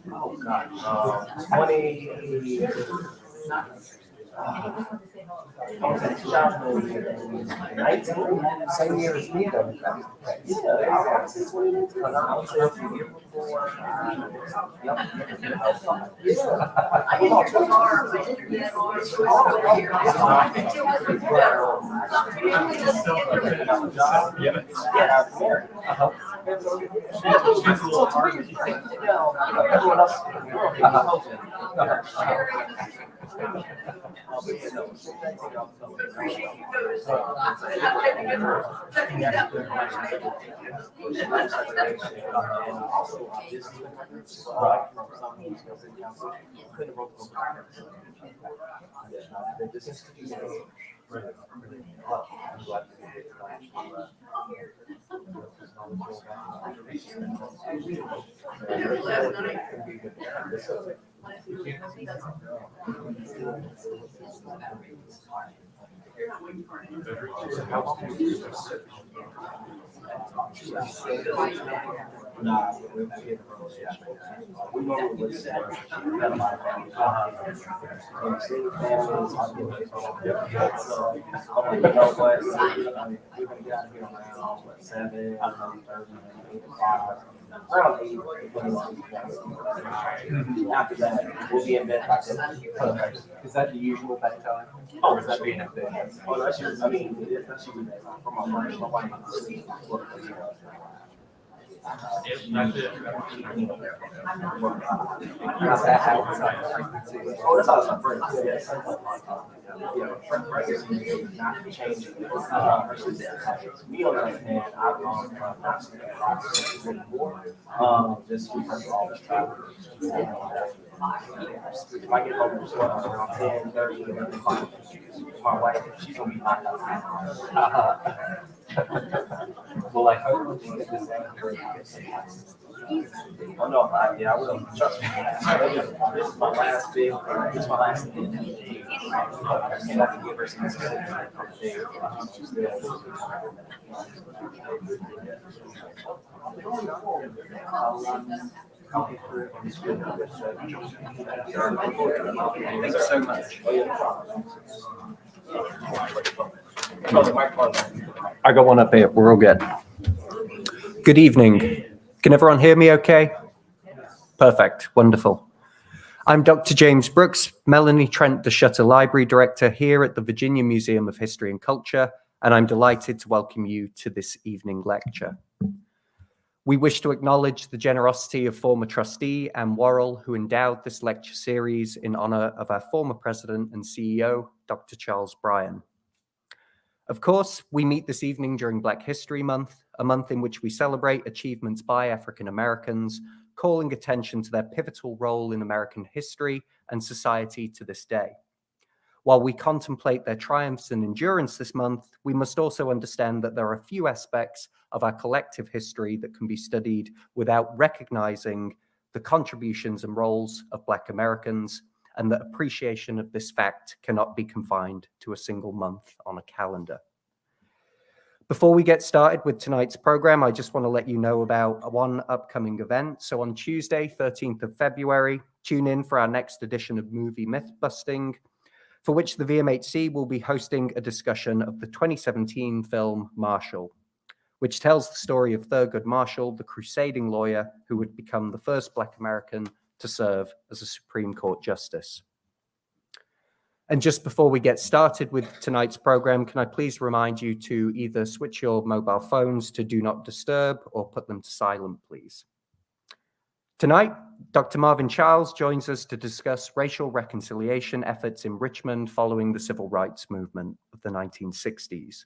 Oh God, 20. Same year as me, though. After that, we'll be in bed by 7. Perfect. Is that the usual bedtime? Or is that being a bit? Oh, that's usually, I mean, that's usually for my wife. My wife is asleep. Not that frequency. Oh, that's how it's friends. Yes. Yeah, pregnancy not changing. Me on the other hand, I've gone from just because of all this travel. If I get home around 10:30, my wife, she's gonna be knocked out. Well, I hope we get this Oh no, I will. Trust me. This is my last big. This is my last thing. And I can give her some assistance from Thank you so much. I got one up here. We're all good. Good evening. Can everyone hear me okay? Perfect. Wonderful. I'm Dr. James Brooks, Melanie Trent DeShutter Library Director here at the Virginia Museum of History and Culture, and I'm delighted to welcome you to this evening lecture. We wish to acknowledge the generosity of former trustee Anne Worrell, who endowed this lecture series in honor of our former president and CEO, Dr. Charles Bryan. Of course, we meet this evening during Black History Month, a month in which we celebrate achievements by African Americans, calling attention to their pivotal role in American history and society to this day. While we contemplate their triumphs and endurance this month, we must also understand that there are few aspects of our collective history that can be studied without recognizing the contributions and roles of Black Americans, and that appreciation of this fact cannot be confined to a single month on a calendar. Before we get started with tonight's program, I just want to let you know about one upcoming event. So on Tuesday, 13th of February, tune in for our next edition of Movie Myth Busting, for which the VMHC will be hosting a discussion of the 2017 film Marshall, which tells the story of Thurgood Marshall, the crusading lawyer who would become the first Black American to serve as a Supreme Court justice. And just before we get started with tonight's program, can I please remind you to either switch your mobile phones to Do Not Disturb or put them to silent, please. Tonight, Dr. Marvin Chiles joins us to discuss racial reconciliation efforts in Richmond following the civil rights movement of the 1960s.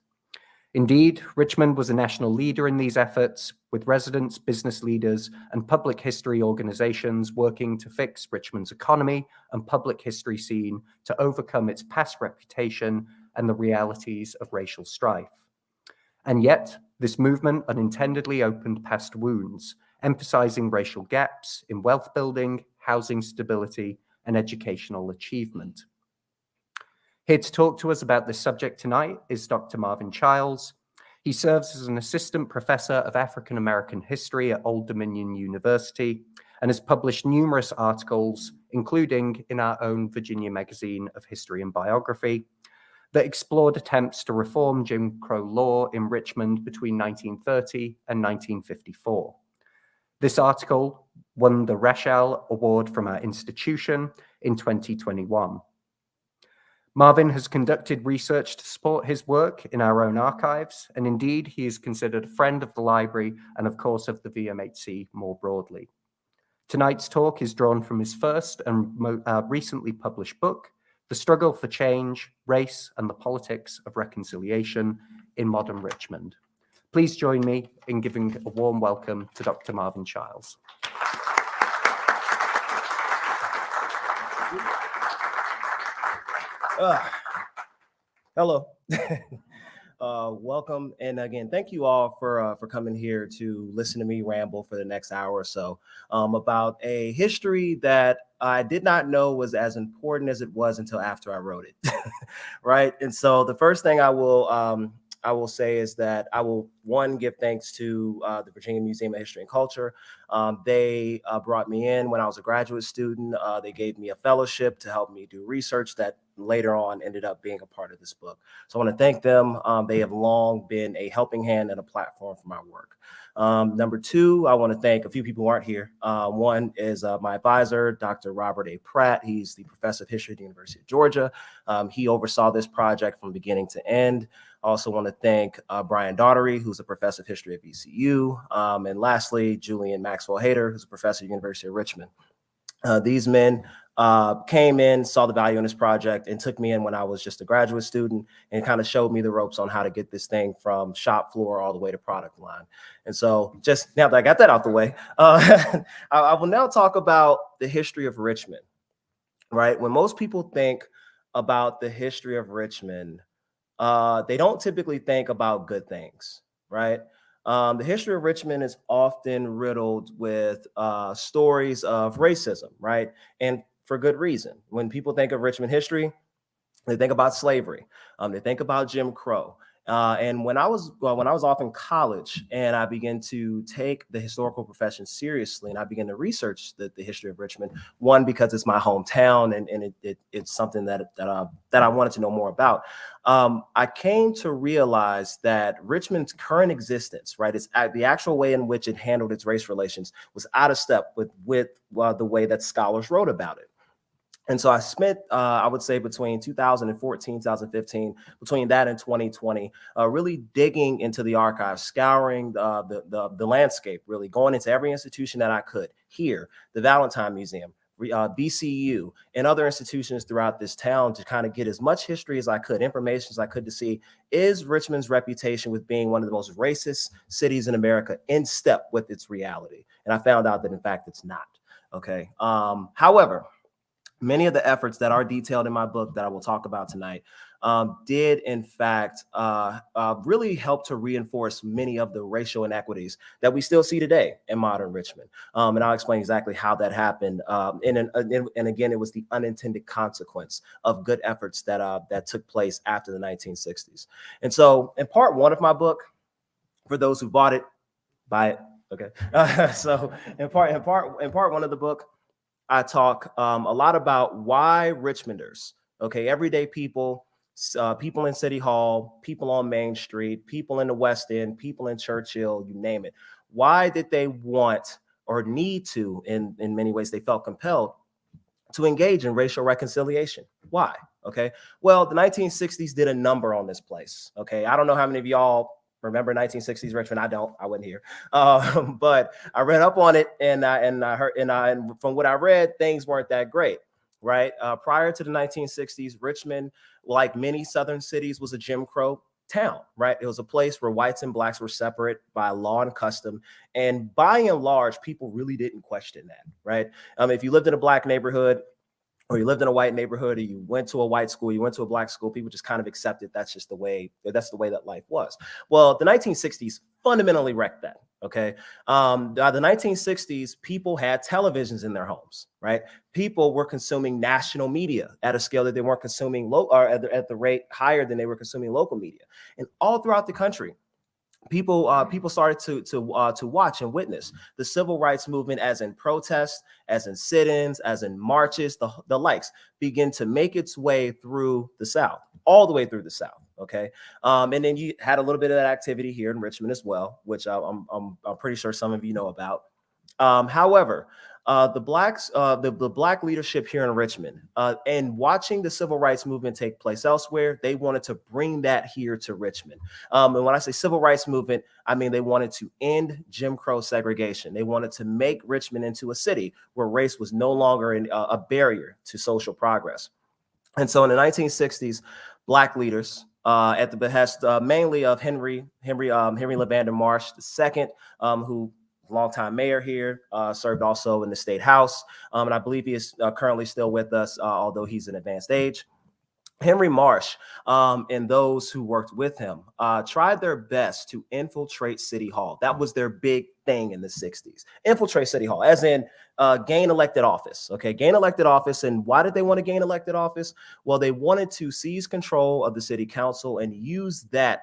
Indeed, Richmond was a national leader in these efforts, with residents, business leaders, and public history organizations working to fix Richmond's economy and public history scene to overcome its past reputation and the realities of racial strife. And yet, this movement unintendedly opened past wounds, emphasizing racial gaps in wealth building, housing stability, and educational achievement. Here to talk to us about this subject tonight is Dr. Marvin Chiles. He serves as an assistant professor of African American history at Old Dominion University and has published numerous articles, including in our own Virginia Magazine of History and Biography, that explored attempts to reform Jim Crow law in Richmond between 1930 and 1954. This article won the Rachel Award from our institution in 2021. Marvin has conducted research to support his work in our own archives, and indeed, he is considered a friend of the library and, of course, of the VMHC more broadly. Tonight's talk is drawn from his first and recently published book, The Struggle for Change, Race and the Politics of Reconciliation in Modern Richmond. Please join me in giving a warm welcome to Dr. Marvin Chiles. Hello. Welcome. And again, thank you all for coming here to listen to me ramble for the next hour or so about a history that I did not know was as important as it was until after I wrote it. Right. And so the first thing I will say is that I will, one, give thanks to the Virginia Museum of History and Culture. They brought me in when I was a graduate student. They gave me a fellowship to help me do research that later on ended up being a part of this book. So I want to thank them. They have long been a helping hand and a platform for my work. Number two, I want to thank a few people who aren't here. One is my advisor, Dr. Robert A. Pratt. He's the professor of history at the University of Georgia. He oversaw this project from beginning to end. I also want to thank Brian Daughtery, who's a professor of history at VCU. And lastly, Julian Maxwell Hayter, who's a professor at the University of Richmond. These men came in, saw the value in this project, and took me in when I was just a graduate student and kind of showed me the ropes on how to get this thing from shop floor all the way to product line. And so just now that I got that out the way, I will now talk about the history of Richmond, right? When most people think about the history of Richmond, they don't typically think about good things, right? The history of Richmond is often riddled with stories of racism, right? And for good reason. When people think of Richmond history, they think about slavery. They think about Jim Crow. And when I was off in college and I began to take the historical profession seriously and I began to research the history of Richmond, one, because it's my hometown and it's something that I wanted to know more about. I came to realize that Richmond's current existence, right, it's the actual way in which it handled its race relations was out of step with the way that scholars wrote about it. And so I spent, I would say, between 2014, 2015, between that and 2020, really digging into the archives, scouring the landscape, really going into every institution that I could. Here, the Valentine Museum, BCU, and other institutions throughout this town to kind of get as much history as I could, information as I could to see, is Richmond's reputation with being one of the most racist cities in America in step with its reality? And I found out that, in fact, it's not. Okay. However, many of the efforts that are detailed in my book that I will talk about tonight did, in fact, really help to reinforce many of the racial inequities that we still see today in modern Richmond. And I'll explain exactly how that happened. And again, it was the unintended consequence of good efforts that took place after the 1960s. And so in part one of my book, for those who bought it, buy it. Okay. So in part one of the book, I talk a lot about why Richmonders, okay, everyday people, people in City Hall, people on Main Street, people in the West End, people in Churchill, you name it. Why did they want or need to, in many ways, they felt compelled to engage in racial reconciliation? Why? Okay. Well, the 1960s did a number on this place. Okay. I don't know how many of y'all remember 1960s Richmond. I don't. I wasn't here, but I read up on it, and I heard, and from what I read, things weren't that great. Right. Prior to the 1960s, Richmond, like many Southern cities, was a Jim Crow town. Right. It was a place where whites and blacks were separate by law and custom, and by and large, people really didn't question that. Right. If you lived in a black neighborhood, or you lived in a white neighborhood, or you went to a white school, you went to a black school, people just kind of accepted that's just the way that life was. Well, the 1960s fundamentally wrecked that. Okay. The 1960s, people had televisions in their homes, right? People were consuming national media at a scale that they weren't consuming or at the rate higher than they were consuming local media. And all throughout the country, people started to watch and witness the civil rights movement, as in protests, as in sit-ins, as in marches, the likes, begin to make its way through the South, all the way through the South. Okay, and then you had a little bit of that activity here in Richmond as well, which I'm pretty sure some of you know about. However, the black leadership here in Richmond, and watching the civil rights movement take place elsewhere, they wanted to bring that here to Richmond. And when I say civil rights movement, I mean they wanted to end Jim Crow segregation. They wanted to make Richmond into a city where race was no longer a barrier to social progress. And so in the 1960s, black leaders, at the behest mainly of Henry LeVander Marsh II, who longtime mayor here, served also in the state house. And I believe he is currently still with us, although he's in advanced age. Henry Marsh and those who worked with him tried their best to infiltrate City Hall. That was their big thing in the 60s. Infiltrate City Hall, as in gain elected office. Okay, gain elected office. And why did they want to gain elected office? Well, they wanted to seize control of the city council and use that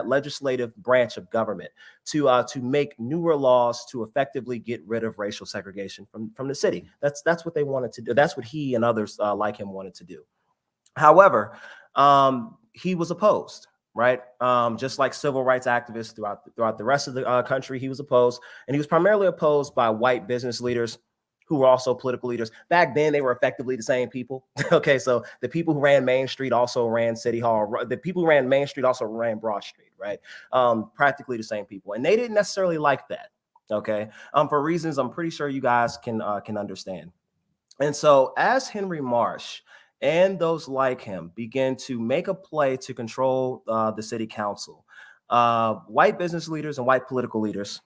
legislative branch of government to make newer laws to effectively get rid of racial segregation from the city. That's what they wanted to do. That's what he and others like him wanted to do. However, he was opposed, right? Just like civil rights activists throughout the rest of the country, he was opposed, and he was primarily opposed by white business leaders who were also political leaders. Back then, they were effectively the same people. Okay, so the people who ran Main Street also ran City Hall. The people who ran Main Street also ran Broad Street, right? Practically the same people, and they didn't necessarily like that. Okay, for reasons I'm pretty sure you guys can understand. And so, as Henry Marsh and those like him begin to make a play to control the city council, white business leaders and white political leaders,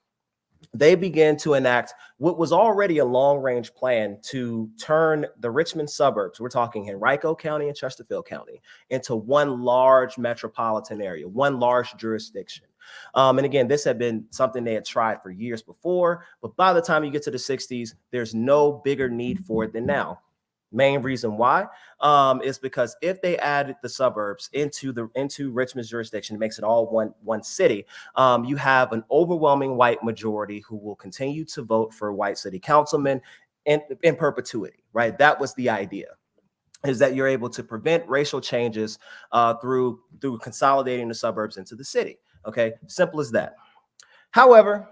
they began to enact what was already a long-range plan to turn the Richmond suburbs, we're talking Henrico County and Chesterfield County, into one large metropolitan area, one large jurisdiction. And again, this had been something they had tried for years before, but by the time you get to the 60s, there's no bigger need for it than now. Main reason why is because if they added the suburbs into Richmond's jurisdiction, it makes it all one city. You have an overwhelming white majority who will continue to vote for white city councilmen in perpetuity, right? That was the idea, is that you're able to prevent racial changes through consolidating the suburbs into the city. Okay, simple as that. However,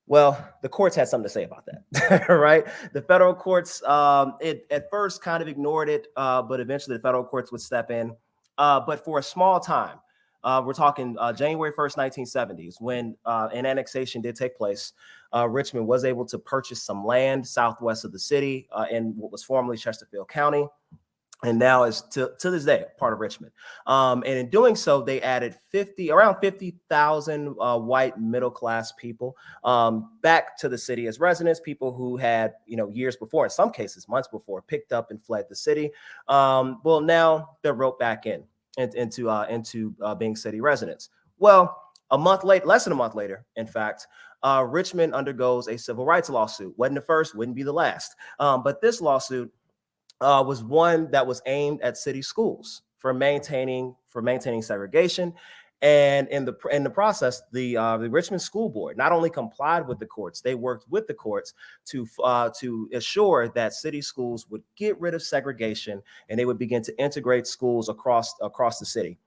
well, the courts had something to say about that, right? The federal courts, at first kind of ignored it, but eventually the federal courts would step in. But for a small time, we're talking January 1st, 1970s, when an annexation did take place. Richmond was able to purchase some land southwest of the city in what was formerly Chesterfield County, and now is to this day part of Richmond. And in doing so, they added around 50,000 white middle-class people back to the city as residents, people who had, years before, in some cases months before, picked up and fled the city. Well, now they're roped back into being city residents. Well, less than a month later, in fact, Richmond undergoes a civil rights lawsuit. Wasn't the first, wouldn't be the last. But this lawsuit was one that was aimed at city schools for maintaining segregation. And in the process, the Richmond School Board not only complied with the courts, they worked with the courts to assure that city schools would get rid of segregation and they would begin to integrate schools across the city.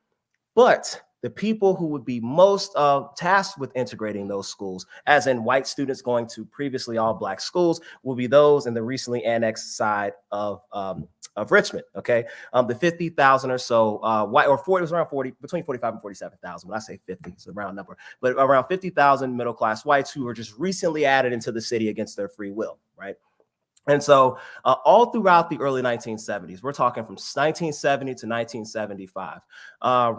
But the people who would be most tasked with integrating those schools, as in white students going to previously all black schools, will be those in the recently annexed side of Richmond. Okay, the 50,000 or so white, or 40, it was around 40, between 45 and 47,000. When I say 50, it's a round number, but around 50,000 middle class whites who were just recently added into the city against their free will. Right. And so all throughout the early 1970s, we're talking from 1970 to 1975,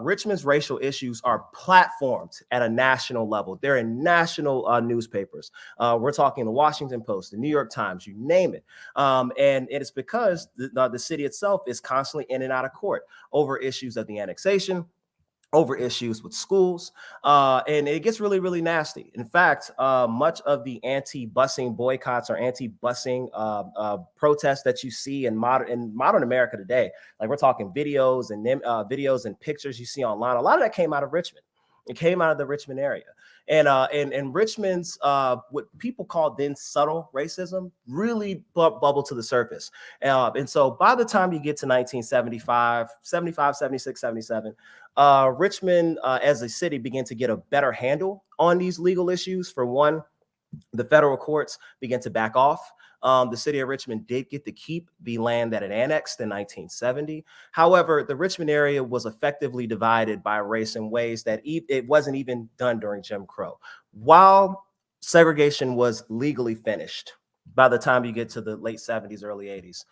Richmond's racial issues are platformed at a national level. They're in national newspapers. We're talking the Washington Post, the New York Times, you name it. And it's because the city itself is constantly in and out of court over issues of the annexation, over issues with schools, and it gets really, really nasty. In fact, much of the anti-busing boycotts or anti-busing protests that you see in modern America today, like we're talking videos and pictures you see online, a lot of that came out of Richmond. It came out of the Richmond area. And Richmond's what people call then subtle racism really bubbled to the surface. And so by the time you get to 1975, 75, 76, 77, Richmond as a city began to get a better handle on these legal issues. For one, the federal courts began to back off. The city of Richmond did get to keep the land that it annexed in 1970. However, the Richmond area was effectively divided by race in ways that it wasn't even done during Jim Crow. While segregation was legally finished by the time you get to the late 70s, early 80s,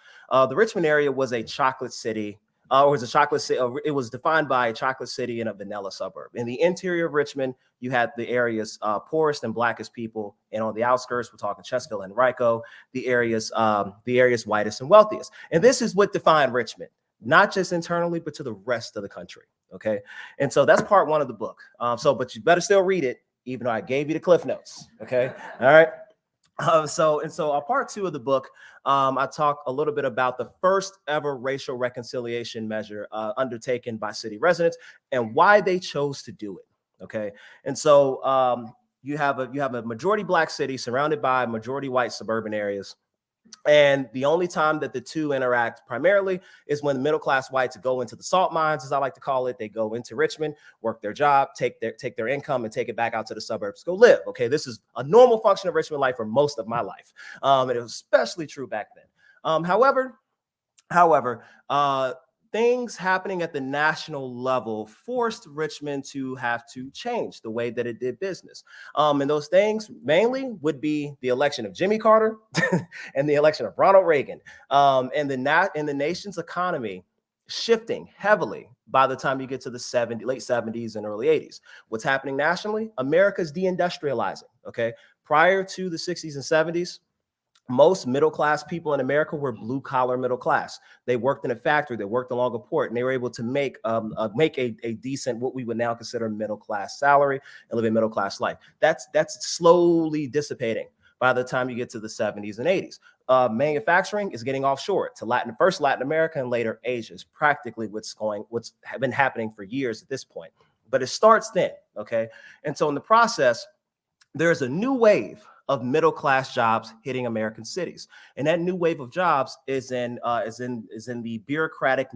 the Richmond area was a chocolate city. It was defined by a chocolate city and a vanilla suburb. In the interior of Richmond, you had the area's poorest and blackest people, and on the outskirts, we're talking Chesville and Rico, the area's whitest and wealthiest. And this is what defined Richmond, not just internally, but to the rest of the country. Okay, and so that's part one of the book. But you better still read it, even though I gave you the cliff notes. Okay, all right. So part two of the book, I talk a little bit about the first ever racial reconciliation measure undertaken by city residents and why they chose to do it. Okay, and so you have a majority black city surrounded by majority white suburban areas. And the only time that the two interact primarily is when the middle class whites go into the salt mines, as I like to call it. They go into Richmond, work their job, take their income, and take it back out to the suburbs, go live. Okay, this is a normal function of Richmond life for most of my life, and it was especially true back then. However, things happening at the national level forced Richmond to have to change the way that it did business. And those things mainly would be the election of Jimmy Carter and the election of Ronald Reagan, and the nation's economy shifting heavily by the time you get to the late 70s and early 80s. What's happening nationally? America's deindustrializing. Okay, prior to the 60s and 70s, most middle-class people in America were blue-collar middle class. They worked in a factory, they worked along a port, and they were able to make a decent, what we would now consider middle-class salary and live a middle-class life. That's slowly dissipating by the time you get to the 70s and 80s. Manufacturing is getting offshore to Latin America and later Asia is practically what's been happening for years at this point. But it starts then, okay? And so in the process, there's a new wave of middle-class jobs hitting American cities, and that new wave of jobs is in the bureaucratic,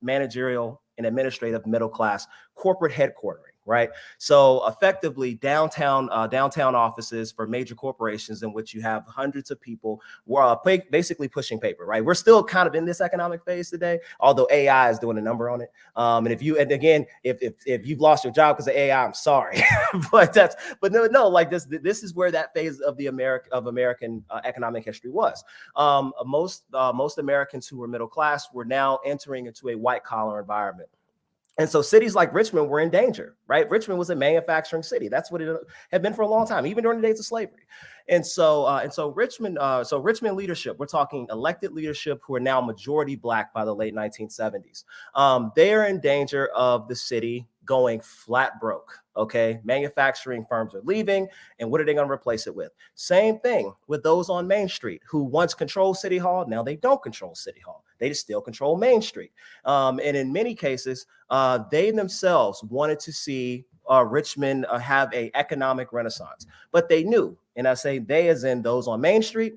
managerial, and administrative middle-class corporate headquartering. Right, so effectively downtown offices for major corporations in which you have hundreds of people basically pushing paper. Right, we're still kind of in this economic phase today, although AI is doing a number on it. And if you've lost your job because of AI, I'm sorry, but no, like this is where that phase of American economic history was. Most Americans who were middle class were now entering into a white collar environment. And so cities like Richmond were in danger, right? Richmond was a manufacturing city. That's what it had been for a long time, even during the days of slavery. And so Richmond leadership, we're talking elected leadership who are now majority black by the late 1970s. They are in danger of the city going flat broke. Okay, manufacturing firms are leaving, and what are they going to replace it with? Same thing with those on Main Street who once controlled City Hall. Now they don't control City Hall. They just still control Main Street. And in many cases, they themselves wanted to see Richmond have an economic renaissance, but they knew, and I say they as in those on Main Street,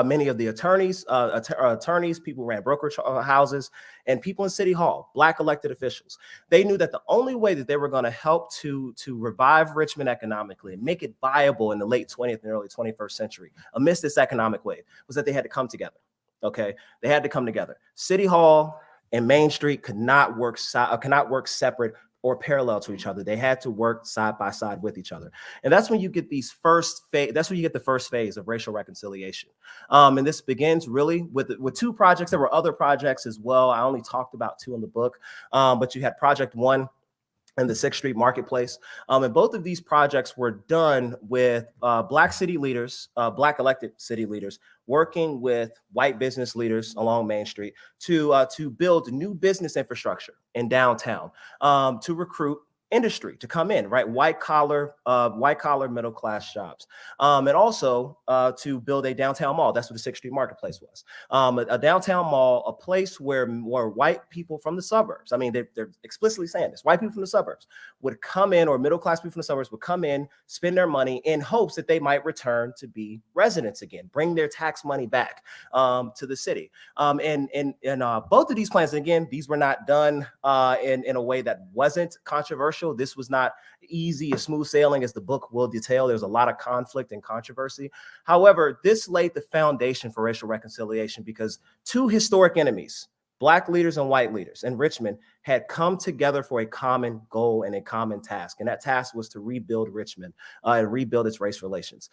many of the attorneys, people who ran brokerage houses, and people in City Hall, black elected officials. They knew that the only way that they were going to help to revive Richmond economically and make it viable in the late 20th and early 21st century amidst this economic wave was that they had to come together. Okay, they had to come together. City Hall and Main Street could not work separate or parallel to each other. They had to work side by side with each other. And that's when you get these that's when you get the first phase of racial reconciliation. And this begins really with two projects. There were other projects as well. I only talked about two in the book, but you had Project One and the 6th Street Marketplace. And both of these projects were done with Black city leaders, Black elected city leaders, working with white business leaders along Main Street to build new business infrastructure in downtown, to recruit industry to come in, right? White collar, middle class jobs, and also to build a downtown mall. That's what the 6th Street Marketplace was. A downtown mall, a place where white people from the suburbs, I mean, they're explicitly saying this, white people from the suburbs would come in, or middle class people from the suburbs would come in, spend their money in hopes that they might return to be residents again, bring their tax money back to the city. And both of these plans, again, these were not done in a way that wasn't controversial. This was not easy or smooth sailing, as the book will detail. There's a lot of conflict and controversy. However, this laid the foundation for racial reconciliation because two historic enemies, Black leaders and white leaders in Richmond, had come together for a common goal and a common task. And that task was to rebuild Richmond and rebuild its race relations,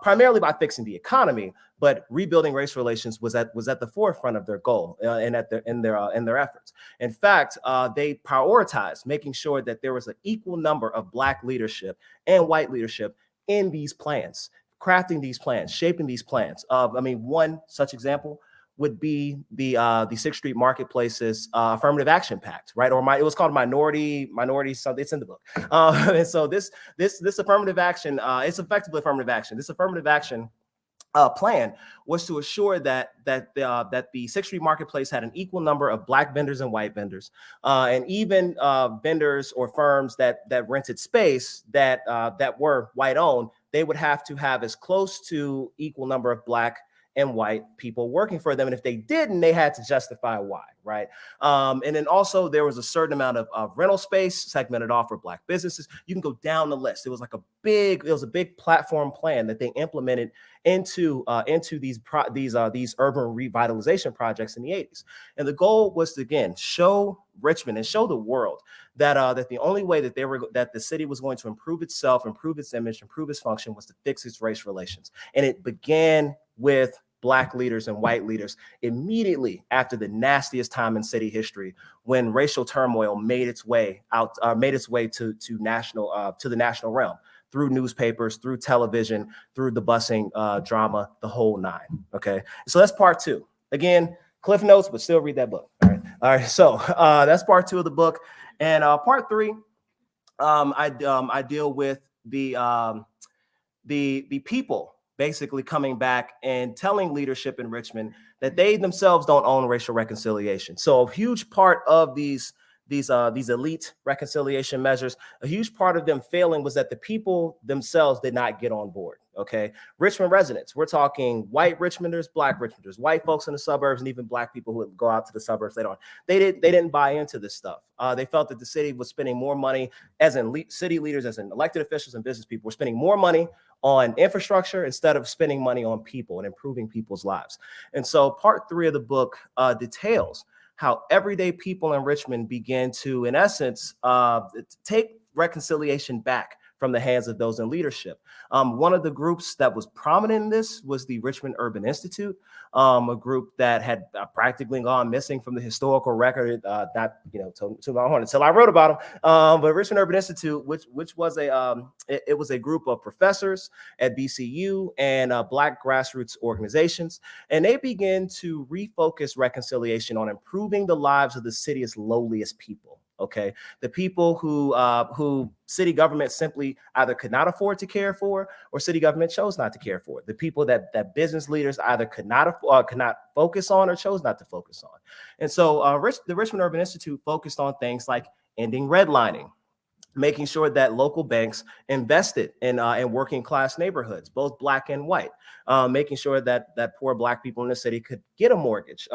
primarily by fixing the economy, but rebuilding race relations was at the forefront of their goal and in their efforts. In fact, they prioritized making sure that there was an equal number of Black leadership and white leadership in these plans, crafting these plans, shaping these plans. One such example would be the 6th Street Marketplace's affirmative action pact, right? It was called minority something. It's in the book. And so this affirmative action, it's effectively affirmative action. This affirmative action plan was to assure that the 6th Street Marketplace had an equal number of Black vendors and white vendors, and even vendors or firms that rented space that were white owned. They would have to have as close to equal number of Black and white people working for them. And if they didn't, they had to justify why, right? And then also there was a certain amount of rental space segmented off for Black businesses. You can go down the list. It was a big platform plan that they implemented into these urban revitalization projects in the 80s. And the goal was to, again, show Richmond and show the world that the only way that the city was going to improve itself, improve its image, improve its function was to fix its race relations. And it began with Black leaders and white leaders immediately after the nastiest time in city history, when racial turmoil made its way to the national realm through newspapers, through television, through the busing drama, the whole nine. Okay, so that's part two. Again, Cliff Notes, but still read that book. All right. So that's part two of the book, and part three, I deal with the people basically coming back and telling leadership in Richmond that they themselves don't own racial reconciliation. So a huge part of these elite reconciliation measures, a huge part of them failing was that the people themselves did not get on board. Okay, Richmond residents, we're talking white Richmonders, Black Richmonders, white folks in the suburbs, and even Black people who would go out to the suburbs. They didn't buy into this stuff. They felt that the city was spending more money, as in city leaders, as in elected officials and business people, were spending more money on infrastructure instead of spending money on people and improving people's lives. And so part three of the book details how everyday people in Richmond began to, in essence, take reconciliation back from the hands of those in leadership. One of the groups that was prominent in this was the Richmond Urban Institute, a group that had practically gone missing from the historical record. Too long until I wrote about them. But Richmond Urban Institute, which was it was a group of professors at BCU and Black grassroots organizations, and they began to refocus reconciliation on improving the lives of the city's lowliest people. Okay, the people who city government simply either could not afford to care for, or city government chose not to care for. The people that business leaders either could not focus on or chose not to focus on. And so the Richmond Urban Institute focused on things like ending redlining, making sure that local banks invested in working class neighborhoods, both Black and white, making sure that poor Black people in the city could get a mortgage,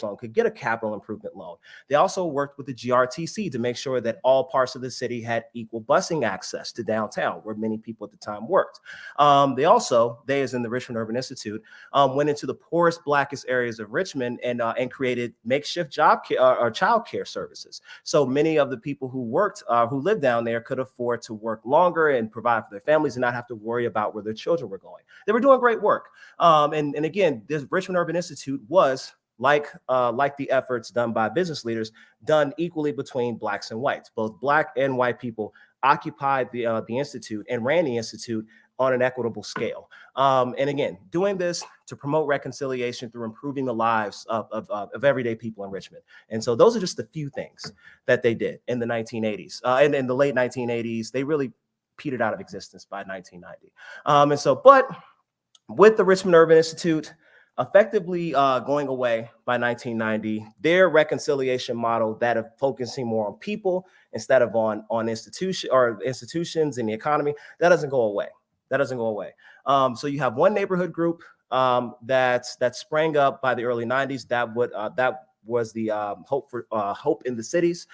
loan, could get a capital improvement loan. They also worked with the GRTC to make sure that all parts of the city had equal busing access to downtown, where many people at the time worked. They, as in the Richmond Urban Institute, went into the poorest, blackest areas of Richmond and created makeshift job care or child care services. So many of the people who lived down there could afford to work longer and provide for their families and not have to worry about where their children were going. They were doing great work. And again, this Richmond Urban Institute was like the efforts done by business leaders, done equally between blacks and whites. Both black and white people occupied the institute and ran the institute on an equitable scale. And again, doing this to promote reconciliation through improving the lives of everyday people in Richmond. And so those are just a few things that they did in the 1980s. And in the late 1980s, they really petered out of existence by 1990. But with the Richmond Urban Institute effectively going away by 1990, their reconciliation model, that of focusing more on people instead of on institutions and the economy, that doesn't go away. So you have one neighborhood group that sprang up by the early 90s that was the Hope in the Cities.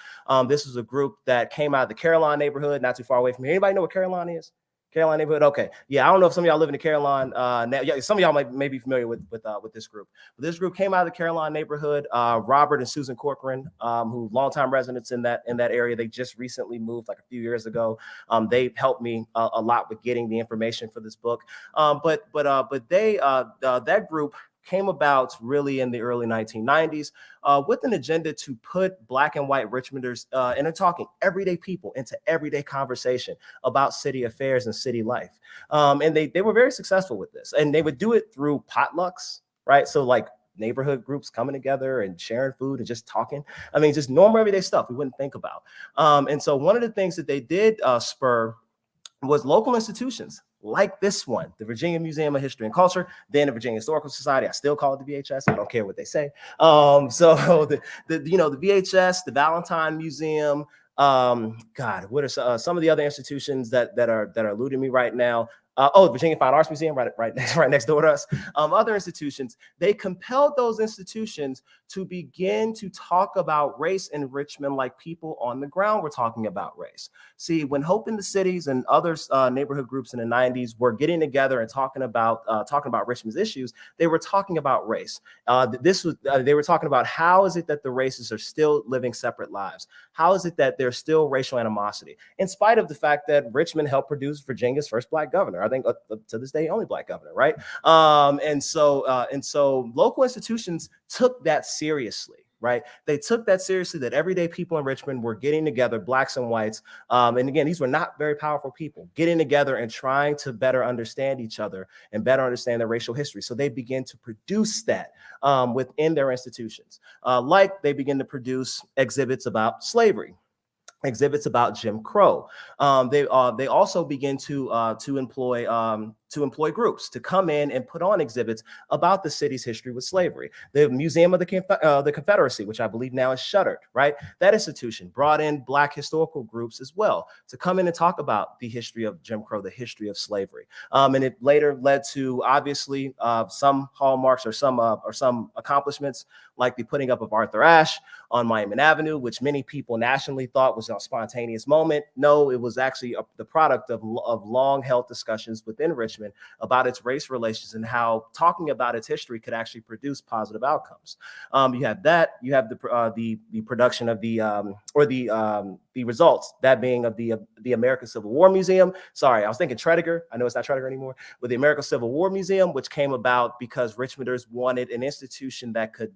This was a group that came out of the Caroline neighborhood, not too far away from here. Anybody know what Caroline is? Caroline neighborhood. Okay, yeah, I don't know if some of y'all live in the Caroline. Some of y'all may be familiar with this group. But this group came out of the Caroline neighborhood. Robert and Susan Corcoran, who longtime residents in that area, they just recently moved like a few years ago. They helped me a lot with getting the information for this book. But that group came about really in the early 1990s with an agenda to put black and white Richmonders and they're talking everyday people into everyday conversation about city affairs and city life. And they were very successful with this. And they would do it through potlucks, right? So like neighborhood groups coming together and sharing food and just talking. I mean, just normal everyday stuff we wouldn't think about. And so one of the things that they did spur was local institutions like this one, the Virginia Museum of History and Culture, then the Virginia Historical Society. I still call it the VHS. I don't care what they say. So the VHS, the Valentine Museum. What are some of the other institutions that are eluding me right now? The Virginia Fine Arts Museum, right next door to us. Other institutions, they compelled those institutions to begin to talk about race in Richmond like people on the ground were talking about race. See, when Hope in the Cities and other neighborhood groups in the 90s were getting together and talking about Richmond's issues, they were talking about race. They were talking about how is it that the races are still living separate lives? How is it that there's still racial animosity, in spite of the fact that Richmond helped produce Virginia's first black governor? I think to this day, only black governor, right? And so local institutions took that seriously, right? They took that seriously, that everyday people in Richmond were getting together, blacks and whites. And again, these were not very powerful people getting together and trying to better understand each other and better understand their racial history. So they began to produce that within their institutions. Like they begin to produce exhibits about slavery, exhibits about Jim Crow. They also begin to employ groups to come in and put on exhibits about the city's history with slavery. The Museum of the Confederacy, which I believe now is shuttered, right? That institution brought in Black historical groups as well to come in and talk about the history of Jim Crow, the history of slavery. And it later led to obviously some hallmarks or some accomplishments, like the putting up of Arthur Ashe on Monument Avenue, which many people nationally thought was a spontaneous moment. No, it was actually the product of long-held discussions within Richmond about its race relations and how talking about its history could actually produce positive outcomes. You have that. You have the production of the results, that being of the American Civil War Museum. Sorry, I was thinking Tredegar. I know it's not Tredegar anymore, but the American Civil War Museum, which came about because Richmonders wanted an institution that could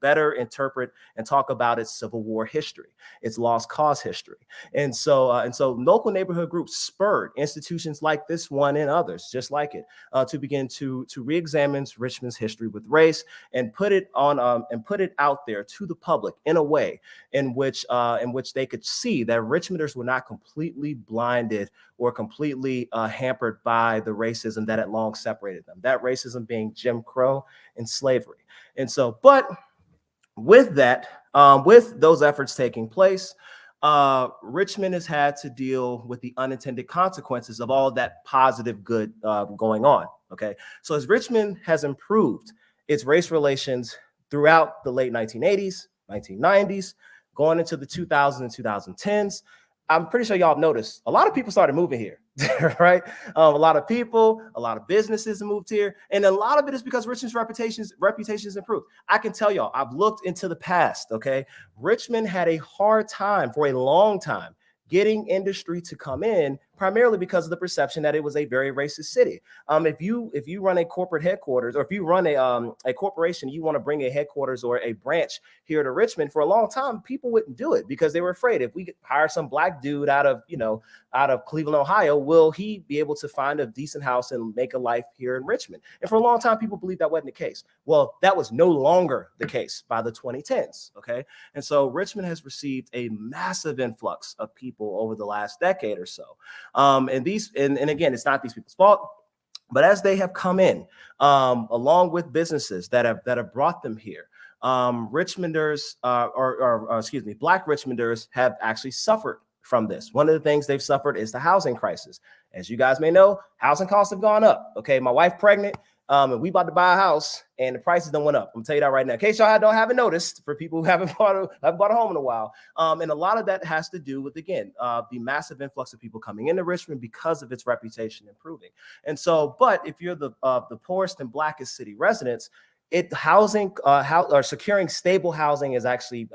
better interpret and talk about its Civil War history, its lost cause history. And so local neighborhood groups spurred institutions like this one and others just like it to begin to re-examine Richmond's history with race and put it out there to the public in a way in which they could see that Richmonders were not completely blinded or completely hampered by the racism that had long separated them. That racism being Jim Crow and slavery. And so, but with that, with those efforts taking place, Richmond has had to deal with the unintended consequences of all that positive good going on. Okay, so as Richmond has improved its race relations throughout the late 1980s, 1990s, going into the 2000s and 2010s. I'm pretty sure y'all have noticed a lot of people started moving here, right? A lot of people, a lot of businesses moved here, and a lot of it is because Richmond's reputations improved. I can tell y'all, I've looked into the past, okay? Richmond had a hard time for a long time getting industry to come in, primarily because of the perception that it was a very racist city. If you run a corporate headquarters, or if you run a corporation, you want to bring a headquarters or a branch here to Richmond, for a long time, people wouldn't do it because they were afraid, if we hire some black dude out of Cleveland, Ohio, will he be able to find a decent house and make a life here in Richmond? And for a long time, people believed that wasn't the case. Well, that was no longer the case by the 2010s. Okay. And so Richmond has received a massive influx of people over the last decade or so. And again, it's not these people's fault, but as they have come in, along with businesses that have brought them here, Richmonders, Black Richmonders have actually suffered from this. One of the things they've suffered is the housing crisis. As you guys may know, housing costs have gone up. Okay, my wife pregnant, and we about to buy a house, and the prices done went up. I'm telling you that right now. In case y'all haven't noticed, for people who haven't bought a home in a while, and a lot of that has to do with, again, the massive influx of people coming into Richmond because of its reputation improving. And so, but if you're the poorest and blackest city residents, securing stable housing has actually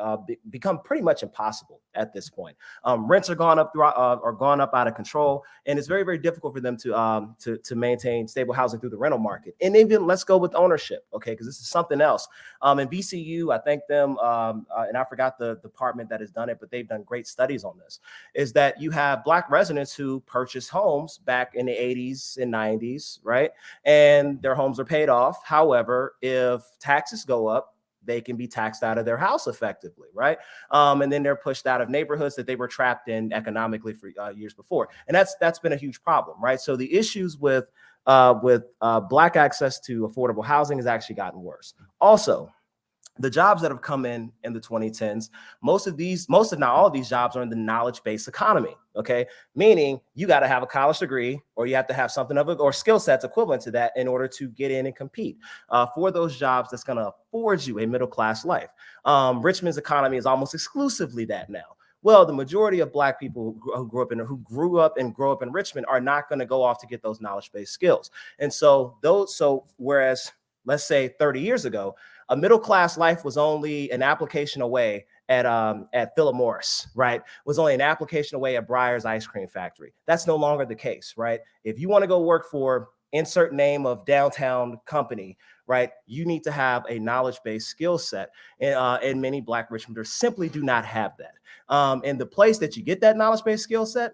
become pretty much impossible at this point. Rents are gone up out of control, and it's very, very difficult for them to maintain stable housing through the rental market. And even let's go with ownership, okay? Because this is something else. In VCU, I thank them, and I forgot the department that has done it, but they've done great studies on this. Is that you have Black residents who purchased homes back in the 80s and 90s, right? And their homes are paid off. However, if taxes go up, they can be taxed out of their house effectively, right? And then they're pushed out of neighborhoods that they were trapped in economically for years before. And that's been a huge problem, right? So the issues with Black access to affordable housing has actually gotten worse. Also, the jobs that have come in the 2010s, most if not all of these jobs are in the knowledge-based economy, okay? Meaning you got to have a college degree, or you have to have something or skill sets equivalent to that in order to get in and compete for those jobs that's going to afford you a middle-class life. Richmond's economy is almost exclusively that now. Well, the majority of Black people who grew up and grow up in Richmond are not going to go off to get those knowledge-based skills. And so whereas, let's say 30 years ago, a middle-class life was only an application away at Philip Morris, right? Was only an application away at Breyer's Ice Cream Factory. That's no longer the case, right? If you want to go work for insert name of downtown company, right, you need to have a knowledge-based skill set. And many Black Richmonders simply do not have that. And the place that you get that knowledge-based skill set,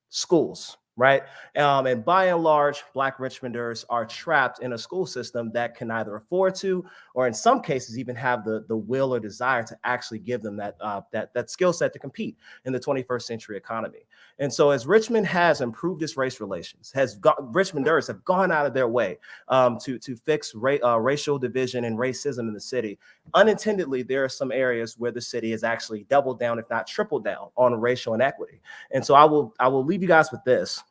schools. Right. And by and large, Black Richmonders are trapped in a school system that can either afford to, or in some cases, even have the will or desire to actually give them that skill set to compete in the 21st century economy. And so as Richmond has improved its race relations, Richmonders have gone out of their way to fix racial division and racism in the city. Unintendedly, there are some areas where the city has actually doubled down, if not tripled down, on racial inequity. And so I will leave you guys with this.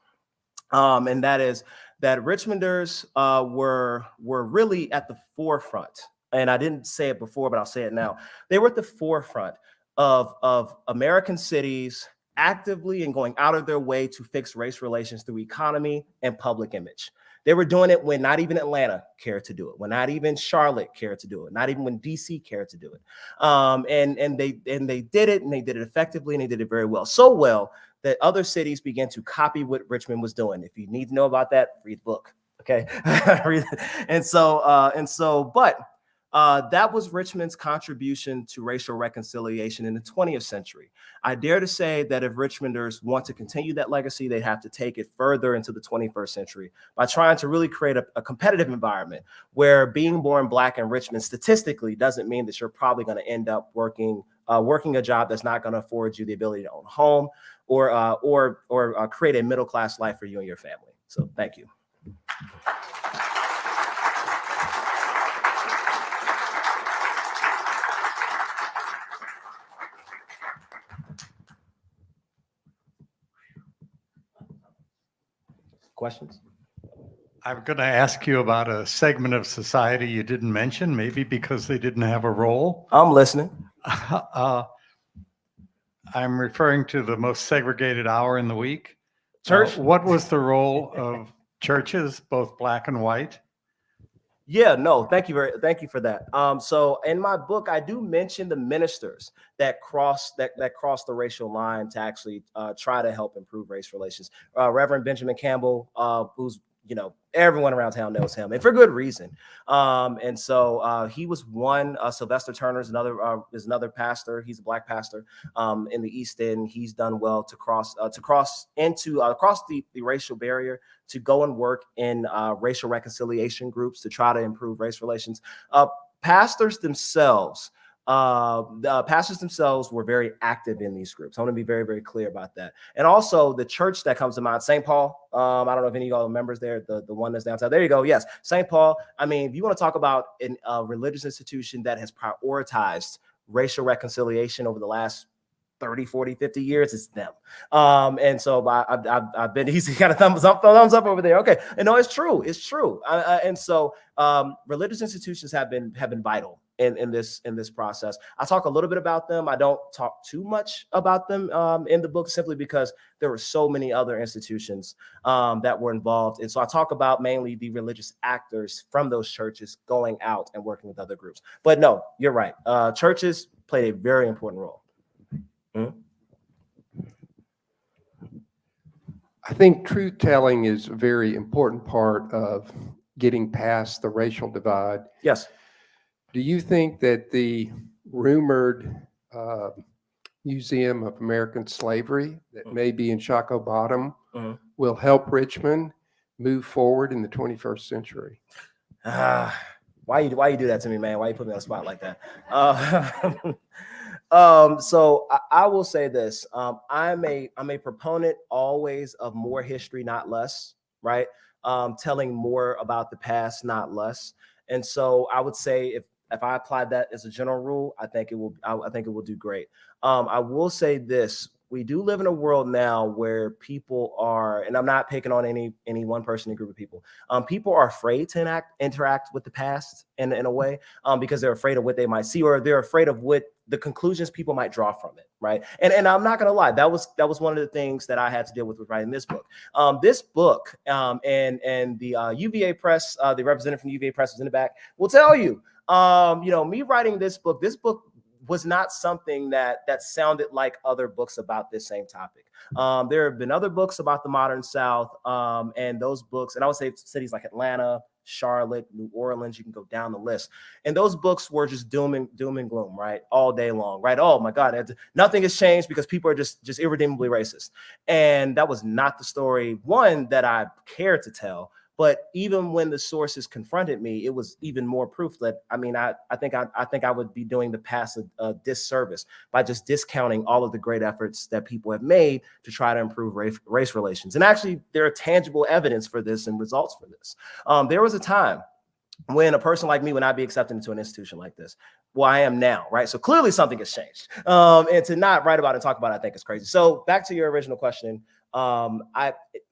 And that is that Richmonders were really at the forefront. And I didn't say it before, but I'll say it now. They were at the forefront of American cities actively and going out of their way to fix race relations through economy and public image. They were doing it when not even Atlanta cared to do it, when not even Charlotte cared to do it, not even when DC cared to do it. And they did it, and they did it effectively, and they did it very well. So well that other cities began to copy what Richmond was doing. If you need to know about that, read the book. Okay. That was Richmond's contribution to racial reconciliation in the 20th century. I dare to say that if Richmonders want to continue that legacy, they have to take it further into the 21st century by trying to really create a competitive environment where being born Black in Richmond statistically doesn't mean that you're probably going to end up working a job that's not going to afford you the ability to own a home or create a middle-class life for you and your family. So thank you. Questions? I'm going to ask you about a segment of society you didn't mention, maybe because they didn't have a role. I'm listening. I'm referring to the most segregated hour in the week. Church? What was the role of churches, both black and white? Yeah, no, thank you for that. So in my book, I do mention the ministers that cross the racial line to actually try to help improve race relations. Reverend Benjamin Campbell, who's everyone around town knows him, and for good reason. And so he was one. Sylvester Turner is another pastor. He's a black pastor in the East End. He's done well to cross the racial barrier to go and work in racial reconciliation groups to try to improve race relations. Pastors themselves were very active in these groups. I want to be very, very clear about that. And also the church that comes to mind, St. Paul. I don't know if any of y'all are members there, the one that's downtown. There you go. Yes, St. Paul. I mean, if you want to talk about a religious institution that has prioritized racial reconciliation over the last 30, 40, 50 years, it's them. And so I've been easy, got a thumbs up over there. Okay. And no, it's true. It's true. And so religious institutions have been vital in this process. I talk a little bit about them. I don't talk too much about them in the book, simply because there were so many other institutions that were involved. And so I talk about mainly the religious actors from those churches going out and working with other groups. But no, you're right. Churches played a very important role. I think truth telling is a very important part of getting past the racial divide. Yes. Do you think that the rumored Museum of American Slavery that may be in Shockoe Bottom will help Richmond move forward in the 21st century? Why you do that to me, man? Why you put me on the spot like that? So I will say this. I'm a proponent always of more history, not less, right? Telling more about the past, not less. And so I would say if I applied that as a general rule, I think it will do great. I will say this. We do live in a world now where people are, and I'm not picking on any one person or group of people. People are afraid to interact with the past in a way because they're afraid of what they might see, or they're afraid of what the conclusions people might draw from it, right? And I'm not gonna lie, that was one of the things that I had to deal with writing this book. This book and the UVA press, the representative from the UVA press is in the back, will tell you, me writing this book was not something that sounded like other books about this same topic. There have been other books about the modern South, and those books, and I would say cities like Atlanta, Charlotte, New Orleans, you can go down the list. And those books were just doom and gloom, right? All day long, right? Oh my God, nothing has changed because people are just irredeemably racist. And that was not the story, one, that I cared to tell. But even when the sources confronted me, it was even more proof that, I think I would be doing the past a disservice by just discounting all of the great efforts that people have made to try to improve race relations. And actually, there are tangible evidence for this and results for this. There was a time when a person like me would not be accepted into an institution like this. Well, I am now, right? So clearly something has changed. And to not write about it and talk about it, I think is crazy. So back to your original question.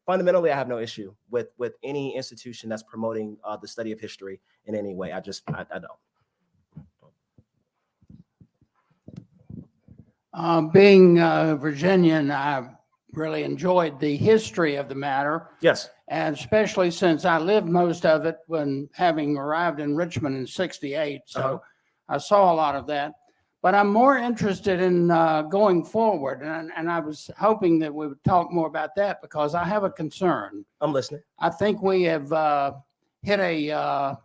Fundamentally, I have no issue with any institution that's promoting the study of history in any way. I don't. Being Virginian, I really enjoyed the history of the matter. Yes. And especially since I lived most of it when having arrived in Richmond in '68. So I saw a lot of that. But I'm more interested in going forward. And I was hoping that we would talk more about that because I have a concern. I'm listening. I think we have hit a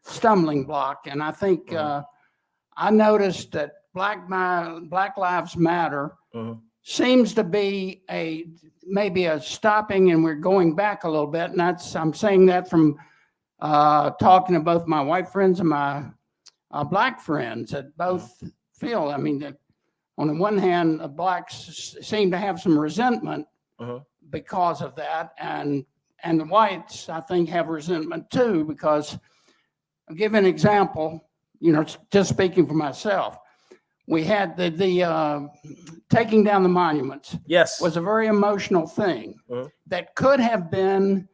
stumbling block. And I think I noticed that Black Lives Matter seems to be maybe a stopping, and we're going back a little bit. And I'm saying that from talking to both my white friends and my black friends that both feel, that on the one hand, the blacks seem to have some resentment because of that. And the whites, I think, have resentment too, because I'll give an example, just speaking for myself. We had the taking down the monuments. Yes. Was a very emotional thing that could have been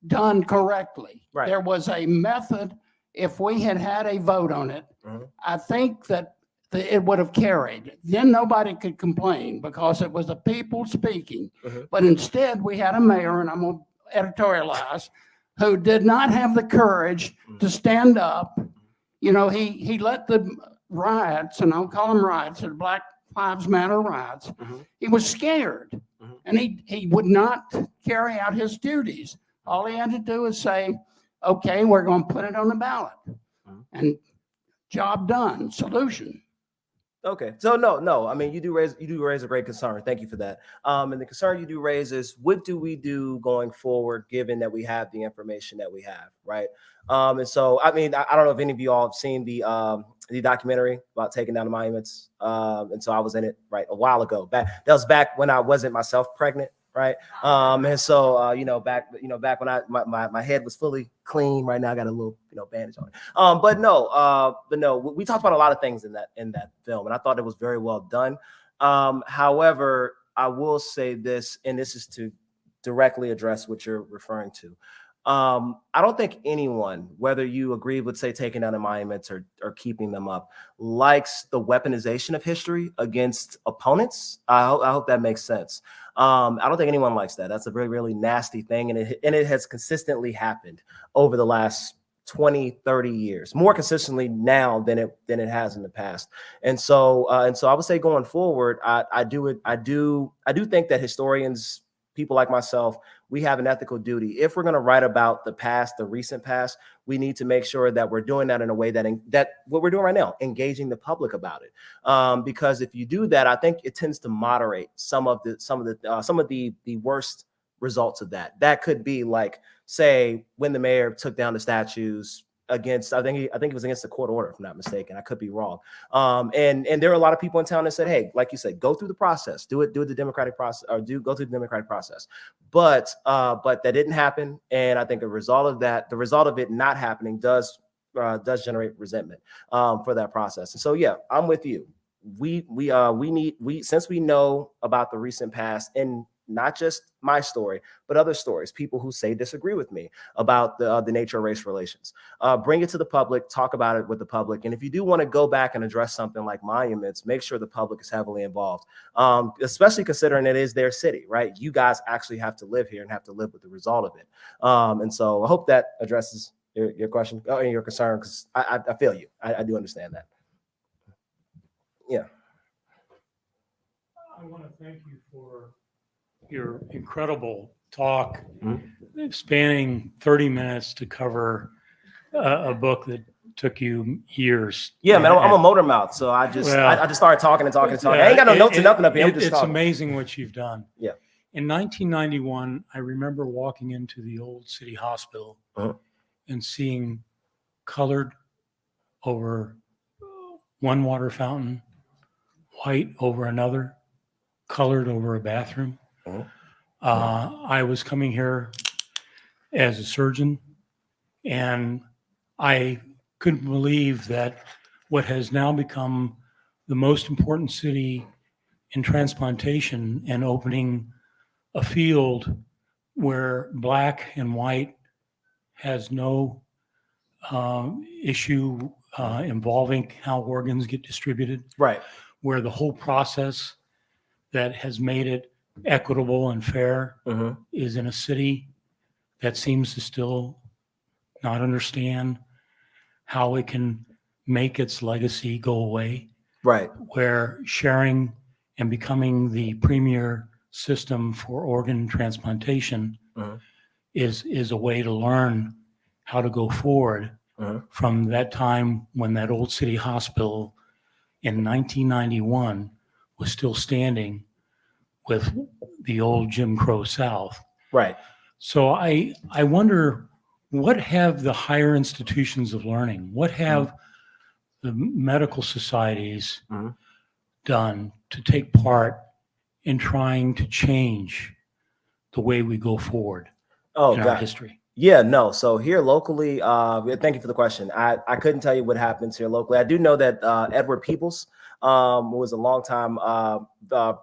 done correctly. Right. There was a method. If we had had a vote on it, I think that it would have carried. Then nobody could complain because it was the people speaking. But instead, we had a mayor, and I'm going to editorialize, who did not have the courage to stand up. You know, he let the riots, and I'll call them riots, the Black Lives Matter riots. He was scared, and he would not carry out his duties. All he had to do is say, okay, we're going to put it on the ballot. And job done, solution. Okay, so no. I mean, you do raise a great concern. Thank you for that. And the concern you do raise is, what do we do going forward, given that we have the information that we have, right? And so, I mean, I don't know if any of you all have seen the documentary about taking down the monuments. And so I was in it a while ago. That was back when I wasn't myself pregnant. Right. And so, back when my head was fully clean. Right now I got a little, bandage on it. But no, we talked about a lot of things in that film, and I thought it was very well done. However, I will say this, and this is to directly address what you're referring to. I don't think anyone, whether you agree with, say, taking down the monuments or keeping them up, likes the weaponization of history against opponents. I hope that makes sense. I don't think anyone likes that. That's a very, really nasty thing. And it has consistently happened over the last 20, 30 years, more consistently now than it has in the past. And so I would say going forward, I do think that historians, people like myself, we have an ethical duty. If we're going to write about the past, the recent past, we need to make sure that we're doing that in a way that what we're doing right now, engaging the public about it. Because if you do that, I think it tends to moderate some of the worst results of that. That could be like, say, when the mayor took down the statues against, I think it was against the court order, if I'm not mistaken. I could be wrong. And there are a lot of people in town that said, hey, like you said, go through the process, do it the democratic process, or go through the democratic process. But that didn't happen. And I think the result of it not happening does generate resentment for that process. And so, yeah, I'm with you. We since we know about the recent past, and not just my story, but other stories, people who say disagree with me about the nature of race relations. Bring it to the public, talk about it with the public. And if you do want to go back and address something like monuments, make sure the public is heavily involved, especially considering it is their city, right? You guys actually have to live here and have to live with the result of it. And so I hope that addresses your question and your concern, because I feel you. I do understand that. Yeah. I want to thank you for your incredible talk, spanning 30 minutes to cover a book that took you years. Yeah, man, I'm a motor mouth, so I just started talking. I ain't got no notes or nothing up here. I'm just it's talking. Amazing what you've done. Yeah. In 1991, I remember walking into the old city hospital and seeing colored over one water fountain, white over another, colored over a bathroom. I was coming here as a surgeon, and I couldn't believe that what has now become the most important city in transplantation and opening a field where black and white has no issue involving how organs get distributed. Right. Where the whole process that has made it equitable and fair is in a city that seems to still not understand how it can make its legacy go away. Right. Where sharing and becoming the premier system for organ transplantation is a way to learn how to go forward from that time when that old city hospital in 1991 was still standing with the old Jim Crow South. Right. So I wonder, what have the higher institutions of learning, what have the medical societies done to take part in trying to change the way we go forward in our history? Yeah, no. So here locally, thank you for the question. I couldn't tell you what happens here locally. I do know that Edward Peebles was a longtime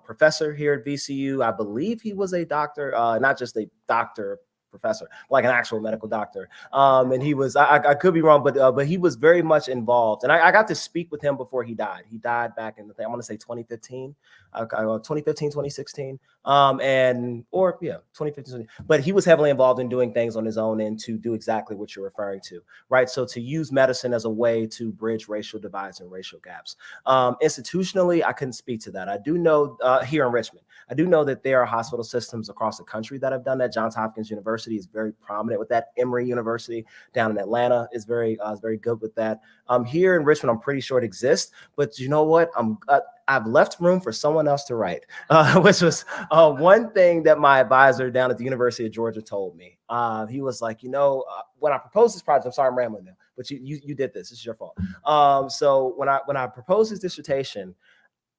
professor here at VCU. I believe he was a doctor, not just a doctor professor, like an actual medical doctor. And he was, I could be wrong, but he was very much involved. And I got to speak with him before he died. He died back in I want to say 2015, 2016. 2015. But he was heavily involved in doing things on his own and to do exactly what you're referring to, right? So to use medicine as a way to bridge racial divides and racial gaps. Institutionally, I couldn't speak to that. I do know here in Richmond, I do know that there are hospital systems across the country that have done that. Johns Hopkins University is very prominent with that. Emory University down in Atlanta is very good with that. Here in Richmond, I'm pretty sure it exists, but you know what? I've left room for someone else to write, which was one thing that my advisor down at the University of Georgia told me. He was like, when I proposed this project, I'm sorry I'm rambling now, but you did this. This is your fault. So when I proposed this dissertation,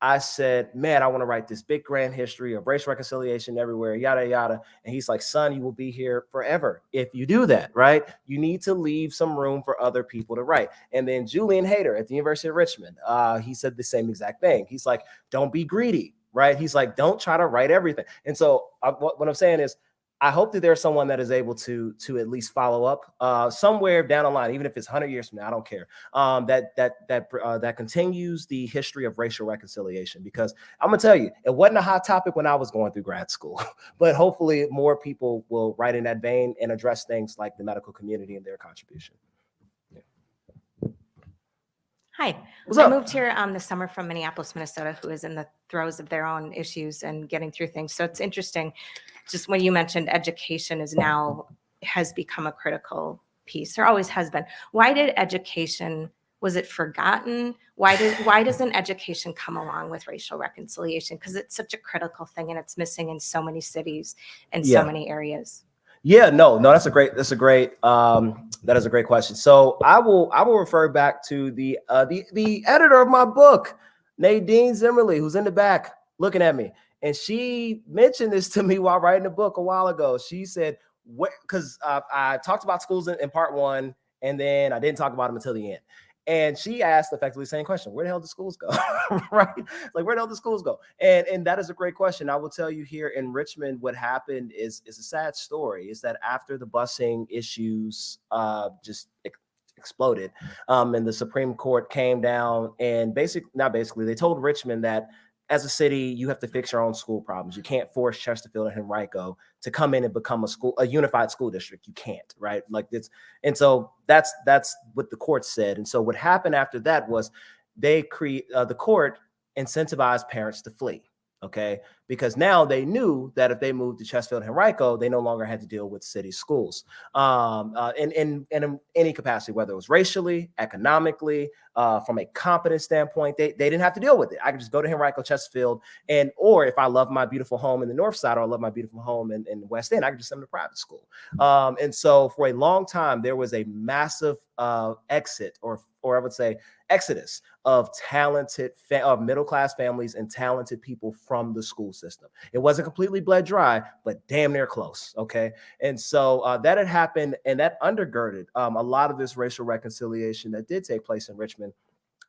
I said, man, I want to write this big grand history of racial reconciliation everywhere, yada, yada. And he's like, son, you will be here forever if you do that, right? You need to leave some room for other people to write. And then Julian Hayter at the University of Richmond, he said the same exact thing. He's like, don't be greedy, right? He's like, don't try to write everything. And so what I'm saying is, I hope that there's someone that is able to at least follow up somewhere down the line, even if it's 100 years from now, I don't care. That continues the history of racial reconciliation, because I'm gonna tell you, it wasn't a hot topic when I was going through grad school, but hopefully more people will write in that vein and address things like the medical community and their contribution. Hi, What's I up? moved here this summer from Minneapolis, Minnesota, who is in the throes of their own issues and getting through things. So it's interesting, just when you mentioned education has become a critical piece, or always has been. Why did education, was it forgotten? Why doesn't education come along with racial reconciliation? Because it's such a critical thing and it's missing in so many cities and so many areas. Yeah, no, that is a great question. So I will refer back to the editor of my book, Nadine Zimmerly, who's in the back looking at me. And she mentioned this to me while writing the book a while ago. She said, because I talked about schools in part one, and then I didn't talk about them until the end. And she asked effectively the same question: where the hell do schools go? Right? Like, where the hell do schools go? And that is a great question. I will tell you, here in Richmond, what happened is a sad story. Is that after the busing issues just exploded, and the Supreme Court came down and they told Richmond that as a city, you have to fix your own school problems. You can't force Chesterfield and Henrico to come in and become a unified school district. You can't, right? Like this. And so that's what the court said. And so what happened after that was the court incentivized parents to flee. Okay, because now they knew that if they moved to Chesterfield and Henrico, they no longer had to deal with city schools in any capacity, whether it was racially, economically, from a competence standpoint. They didn't have to deal with it. I could just go to Henrico, Chesterfield, or if I love my beautiful home in the North Side, or I love my beautiful home in the West End, I could just send them to private school. And so for a long time, there was a massive exit, or I would say exodus of talented middle-class families and talented people from the school system. It wasn't completely bled dry, but damn near close. Okay. And so that had happened, and that undergirded a lot of this racial reconciliation that did take place in Richmond,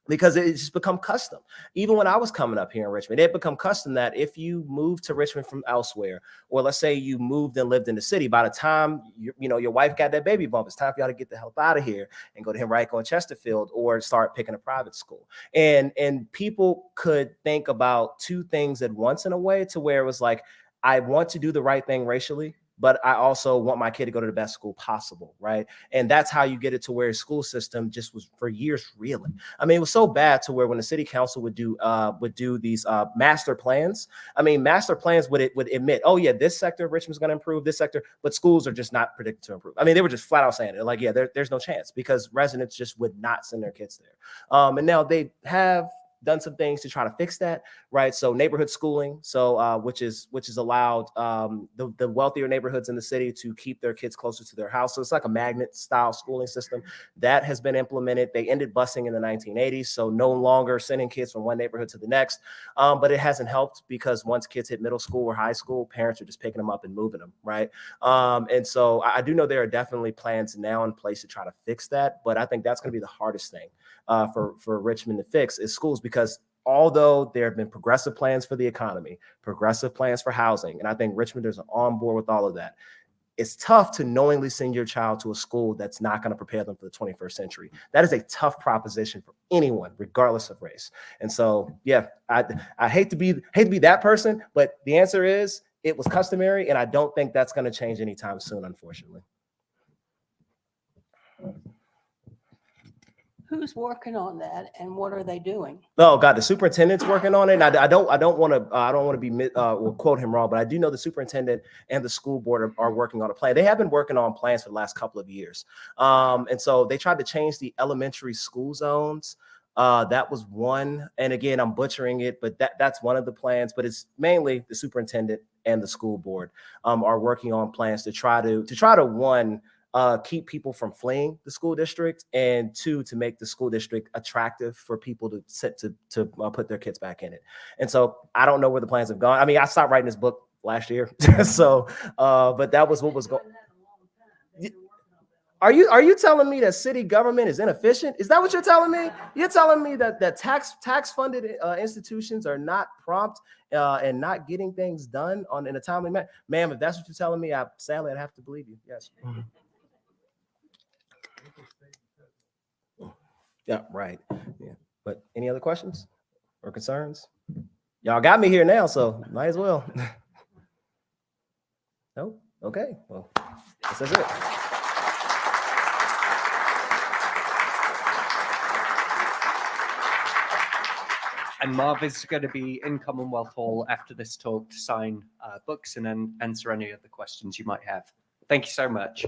because it just become custom. Even when I was coming up here in Richmond, it had become custom that if you moved to Richmond from elsewhere, or let's say you moved and lived in the city, by the time your wife got that baby bump, it's time for y'all to get the hell out of here and go to Henrico and Chesterfield, or start picking a private school. And people could think about two things at once, in a way, to where it was like, I want to do the right thing racially, but I also want my kid to go to the best school possible, right? And that's how you get it to where a school system just was for years reeling. I mean, it was so bad to where when the city council would do these master plans, I mean, master plans would admit, oh yeah, this sector of Richmond's going to improve, this sector, but schools are just not predicted to improve. I mean, they were just flat out saying it, like, yeah, there's no chance, because residents just would not send their kids there. And now they have done some things to try to fix that, right? So neighborhood schooling, which is allowed the wealthier neighborhoods in the city to keep their kids closer to their house. So it's like a magnet style schooling system that has been implemented. They ended busing in the 1980s, so no longer sending kids from one neighborhood to the next. But it hasn't helped, because once kids hit middle school or high school, parents are just picking them up and moving them, right? And so I do know there are definitely plans now in place to try to fix that, but I think that's going to be the hardest thing for Richmond to fix, is schools, because although there have been progressive plans for the economy, progressive plans for housing, and I think Richmonders are on board with all of that, it's tough to knowingly send your child to a school that's not going to prepare them for the 21st century. That is a tough proposition for anyone, regardless of race. And so, yeah, I hate to be that person, but the answer is it was customary, and I don't think that's going to change anytime soon, unfortunately. Who's working on that, and what are they doing? Oh God, the superintendent's working on it. And I don't want to be will quote him wrong, but I do know the superintendent and the school board are working on a plan. They have been working on plans for the last couple of years, and so they tried to change the elementary school zones. That was one, and again, I'm butchering it, but that's one of the plans. But it's mainly the superintendent and the school board are working on plans to try to one, keep people from fleeing the school district, and two, to make the school district attractive for people to put their kids back in it. And so I don't know where the plans have gone. I mean, I stopped writing this book last year, so but that was what was going. Are you telling me that city government is inefficient? Is that what you're telling me? You're telling me that tax funded institutions are not prompt and not getting things done in a timely manner? Ma'am, if that's what you're telling me, sadly I'd have to believe you. Yes. Yeah, right. Yeah. But any other questions or concerns? Y'all got me here now, so might as well. No? Okay. Well, that's it. And Marv is going to be in Commonwealth Hall after this talk to sign books and then answer any other questions you might have. Thank you so much.